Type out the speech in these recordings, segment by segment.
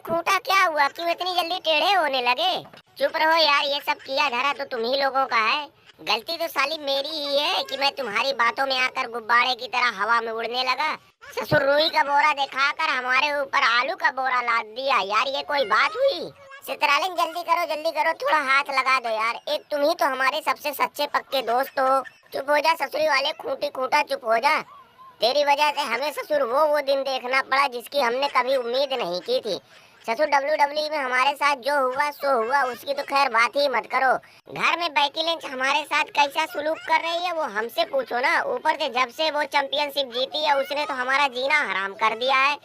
खूंटा क्या हुआ, क्यों इतनी जल्दी टेढ़े होने लगे? चुप रहो यार, ये सब किया धरा तो तुम ही लोगों का है। गलती तो साली मेरी ही है कि मैं तुम्हारी बातों में आकर गुब्बारे की तरह हवा में उड़ने लगा। ससुर रुई का बोरा दिखाकर हमारे ऊपर आलू का बोरा लाद दिया। यार ये कोई बात हुई? चित्रालिन जल्दी करो, थोड़ा हाथ लगा दो यार। एक तुम ही तो हमारे सबसे सच्चे पक्के दोस्त हो। चुप हो जा ससुरी वाले खूंटी खूंटा, चुप हो जा। तेरी वजह से हमें ससुर वो दिन देखना पड़ा जिसकी हमने कभी उम्मीद नहीं की थी। ससुर WWE में हमारे साथ जो हुआ सो हुआ, उसकी तो खैर बात ही मत करो। घर में बेकी लिंच हमारे साथ कैसा सुलूक कर रही है वो हमसे पूछो ना। ऊपर से जब से वो चैंपियनशिप जीती है उसने तो हमारा जीना हराम कर दिया है।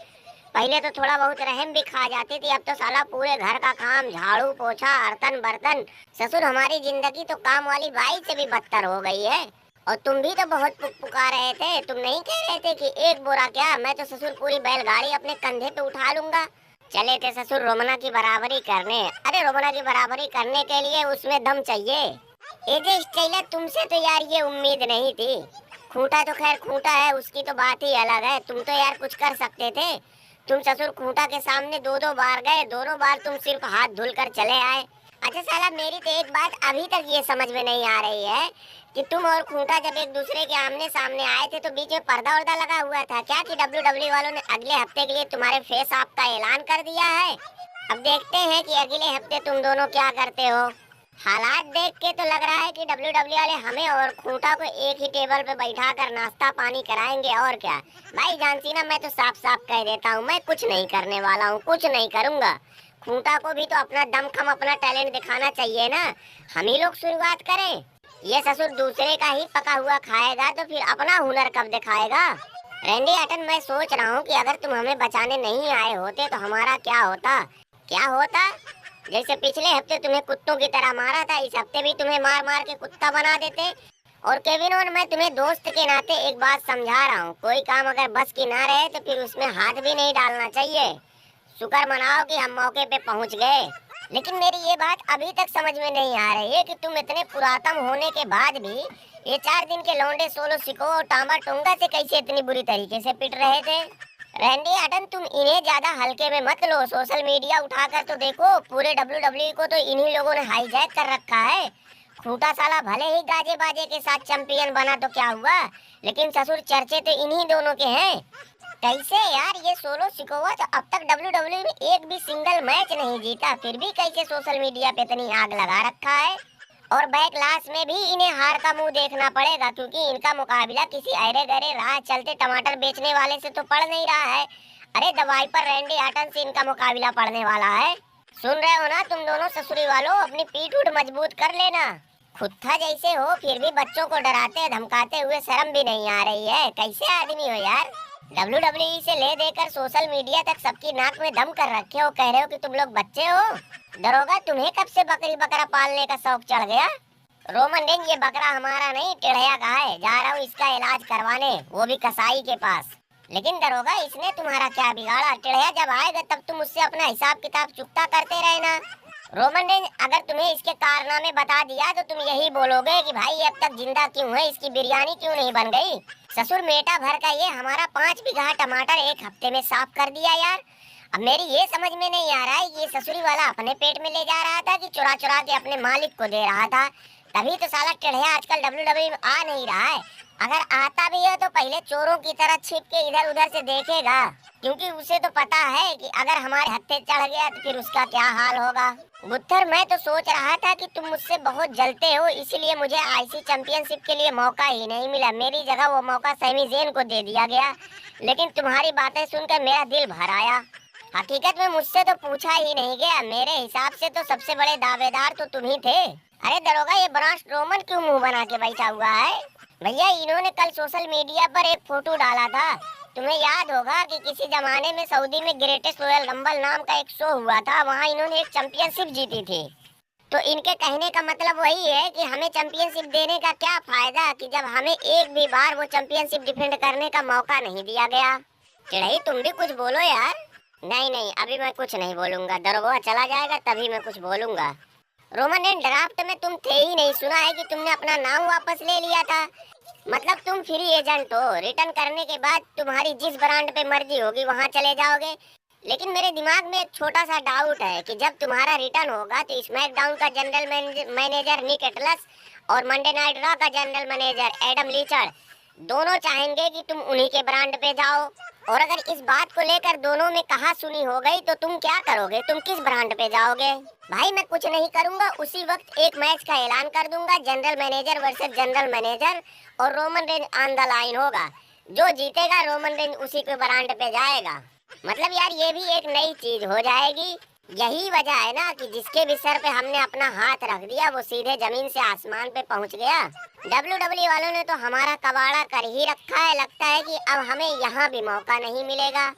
पहले तो थोड़ा बहुत रहम भी खा जाती थी, अब तो साला पूरे घर का काम, झाड़ू पोछा बर्तन बर्तन। ससुर हमारी जिंदगी तो काम वाली बाई से भी बदतर हो गई है। और तुम भी तो बहुत पुकार रहे थे, तुम नहीं कह रहे थे कि एक बोरा क्या, मैं तो ससुर पूरी बैलगाड़ी अपने कंधे पे उठा लूंगा। चले थे ससुर रोमना की बराबरी करने। अरे रोमना की बराबरी करने के लिए उसमें दम चाहिए। एजे स्टाइलर, तुमसे तो यार ये उम्मीद नहीं थी। खूंटा तो खैर खूंटा है, उसकी तो बात ही अलग है। तुम तो यार कुछ कर सकते थे। तुम ससुर खूंटा के सामने दो बार गए, दोनों बार तुम सिर्फ हाथ धुल कर चले आए। अच्छा साला, मेरी तो एक बात अभी तक ये समझ में नहीं आ रही है कि तुम और खूंटा जब एक दूसरे के आमने सामने आए थे तो बीच में पर्दा वर्दा लगा हुआ था क्या, कि WWE वालों ने अगले हफ्ते के लिए तुम्हारे फेस ऑफ का ऐलान कर दिया है? अब देखते हैं कि अगले हफ्ते तुम दोनों क्या करते हो। हालात देख के तो लग रहा है कि WWE वाले हमें और खूंटा को एक ही टेबल पे बैठा कर नाश्ता पानी कराएंगे, और क्या। भाई जानसी ना, मैं तो साफ साफ कह देता हूँ, मैं कुछ नहीं करने वाला हूँ, कुछ नहीं करूँगा। खूंटा को भी तो अपना दमखम, अपना टैलेंट दिखाना चाहिए ना। हम ही लोग शुरुआत करें। ये ससुर दूसरे का ही पका हुआ खाएगा तो फिर अपना हुनर कब दिखाएगा? रैंडी अटन, मैं सोच रहा हूँ कि अगर तुम हमें बचाने नहीं आए होते तो हमारा क्या होता? क्या होता? जैसे पिछले हफ्ते तुम्हें कुत्तों की तरह मारा था, इस हफ्ते भी तुम्हें मार मार के कुत्ता बना देते। और केविन, और मैं तुम्हें दोस्त के नाते एक बात समझा रहा हूँ, कोई काम अगर बस की ना रहे तो फिर उसमें हाथ भी नहीं डालना चाहिए। शुक्र मनाओ कि हम मौके पे पहुंच गए। लेकिन मेरी ये बात अभी तक समझ में नहीं आ रही है कि तुम इतने पुरातन होने के बाद भी ये 4 दिन के लौंडे सोलो सिको और टांबा टोंगा से कैसे इतनी बुरी तरीके से पिट रहे थे? रैंडी अटन, तुम इन्हें ज्यादा हल्के में मत लो। सोशल मीडिया उठाकर तो देखो, पूरे WWE को तो इन्हीं लोगों ने हाईजैक कर रखा है। खूंटा साला भले ही गाजे बाजे के साथ चैंपियन बना तो क्या हुआ, लेकिन ससुर चर्चे तो इन्हीं दोनों के हैं। कैसे यार, ये सोलो सिकोवा तो अब तक WWE में एक भी सिंगल मैच नहीं जीता, फिर भी कैसे सोशल मीडिया पे इतनी आग लगा रखा है? और बैकलास में भी इन्हें हार का मुंह देखना पड़ेगा, क्योंकि इनका मुकाबला किसी अरे गरे राह चलते टमाटर बेचने वाले से तो पड़ नहीं रहा है। अरे दवाई पर रैंडी आटन से इनका मुकाबला पड़ने वाला है। सुन रहे हो ना तुम दोनों ससुरी वालों, अपनी पीठ उठ मजबूत कर लेना। खुत्था जैसे हो फिर भी बच्चों को डराते धमकाते हुए शर्म भी नहीं आ रही है। कैसे आदमी हो यार? WWE से ले देकर सोशल मीडिया तक सबकी नाक में दम कर रखे हो, कह रहे हो कि तुम लोग बच्चे हो। दरोगा, तुम्हें कब से बकरी बकरा पालने का शौक चढ़ गया? रोमन रेंज, ये बकरा हमारा नहीं, टेढ़िया का है। जा रहा हूँ इसका इलाज करवाने, वो भी कसाई के पास। लेकिन दरोगा, इसने तुम्हारा क्या बिगाड़ा? टेढ़िया जब आएगा तब तुम उससे अपना हिसाब किताब चुकता करते रहना। रोमन रेंज, अगर तुम्हें इसके कारनामे बता दिया तो तुम यही बोलोगे कि भाई अब तक जिंदा क्यों है, इसकी बिरयानी क्यों नहीं बन गई? ससुर मेटा भर का ये हमारा 5 बीघा टमाटर एक हफ्ते में साफ कर दिया यार। अब मेरी ये समझ में नहीं आ रहा है, ये ससुरी वाला अपने पेट में ले जा रहा था कि चुरा चुरा के अपने मालिक को दे रहा था? तभी तो साला टेढ़िया आजकल WWE में आ नहीं रहा है। अगर आता भी है तो पहले चोरों की तरह छिप के इधर उधर से देखेगा, क्योंकि उसे तो पता है कि अगर हमारे हत्थे चढ़ गया तो फिर उसका क्या हाल होगा। गुत्थर, मैं तो सोच रहा था कि तुम मुझसे बहुत जलते हो, इसलिए मुझे आईसी चैंपियनशिप के लिए मौका ही नहीं मिला। मेरी जगह वो मौका सैमी ज़ेन को दे दिया गया। लेकिन तुम्हारी बातें सुनकर मेरा दिल भर आया। हकीकत में मुझसे तो पूछा ही नहीं गया। मेरे हिसाब से तो सबसे बड़े दावेदार तो तुम ही थे। अरे दरोगा, ये ब्रांड स्ट्रोमन क्यों मुंह बना के बैठा हुआ है? भैया, इन्होंने कल सोशल मीडिया पर एक फोटो डाला था। तुम्हें याद होगा कि किसी जमाने में सऊदी में ग्रेटेस्ट रॉयल रंबल नाम का एक शो हुआ था, वहाँ इन्होंने एक चैंपियनशिप जीती थी। तो इनके कहने का मतलब वही है कि हमें चैंपियनशिप देने का क्या फायदा कि जब हमें एक भी बार वो चैंपियनशिप डिफेंड करने का मौका नहीं दिया गया। चिड़ई, तुम भी कुछ बोलो यार। नहीं नहीं, अभी मैं कुछ नहीं बोलूंगा। दरोगा चला जाएगा तभी मैं कुछ बोलूंगा। रोमन ने ड्राफ्ट में तुम थे ही नहीं, सुना है कि तुमने अपना नाम वापस ले लिया था। मतलब तुम फ्री एजेंट हो, रिटर्न करने के बाद तुम्हारी जिस ब्रांड पे मर्जी होगी वहाँ चले जाओगे। लेकिन मेरे दिमाग में एक छोटा सा डाउट है कि जब तुम्हारा रिटर्न होगा तो स्मैकडाउन का जनरल मैनेजर निक एटलस और मंडे नाइट रॉ का जनरल मैनेजर एडम लीचर्ड दोनों चाहेंगे कि तुम उन्हीं के ब्रांड पे जाओ। और अगर इस बात को लेकर दोनों में कहा सुनी हो गई तो तुम क्या करोगे? तुम किस ब्रांड पे जाओगे? भाई मैं कुछ नहीं करूंगा, उसी वक्त एक मैच का ऐलान कर दूंगा, general manager versus general manager, और Roman Reigns on the line होगा। जो जीतेगा रोमन रेंज उसी के ब्रांड पे जाएगा। मतलब यार ये भी एक नई चीज हो जाएगी। यही वजह है ना कि जिसके भी सर पे हमने अपना हाथ रख दिया वो सीधे जमीन से आसमान पे पहुंच गया। WWE वालों ने तो हमारा कबाड़ा कर ही रखा है। लगता है कि अब हमें यहाँ भी मौका नहीं मिलेगा।